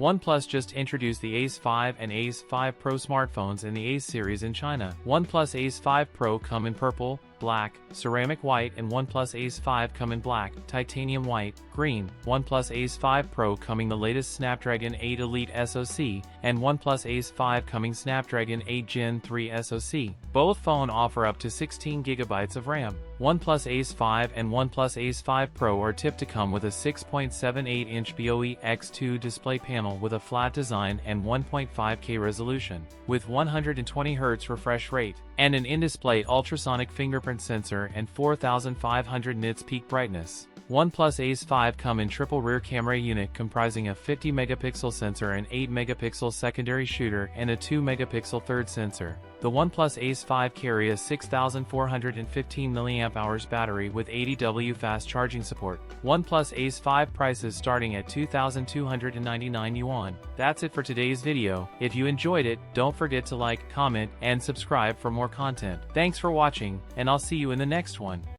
OnePlus just introduced the Ace 5 and Ace 5 Pro smartphones in the Ace series in China. OnePlus Ace 5 Pro come in purple, black, ceramic white, and OnePlus Ace 5 come in black, titanium white, green. OnePlus Ace 5 Pro coming the latest Snapdragon 8 Elite SoC, and OnePlus Ace 5 coming Snapdragon 8 Gen 3 SoC. Both phone offer up to 16GB of RAM. OnePlus Ace 5 and OnePlus Ace 5 Pro are tipped to come with a 6.78-inch BOE X2 display panel with a flat design and 1.5K resolution, with 120Hz refresh rate, and an in-display ultrasonic fingerprint sensor and 4500 nits peak brightness. OnePlus Ace 5 come in triple rear camera unit comprising a 50-megapixel sensor and 8-megapixel secondary shooter and a 2-megapixel third sensor. The OnePlus Ace 5 carry a 6415 mAh battery with 80W fast charging support. OnePlus Ace 5 prices starting at 2,299 yuan. That's it for today's video. If you enjoyed it, don't forget to like, comment, and subscribe for more content. Thanks for watching, and I'll see you in the next one.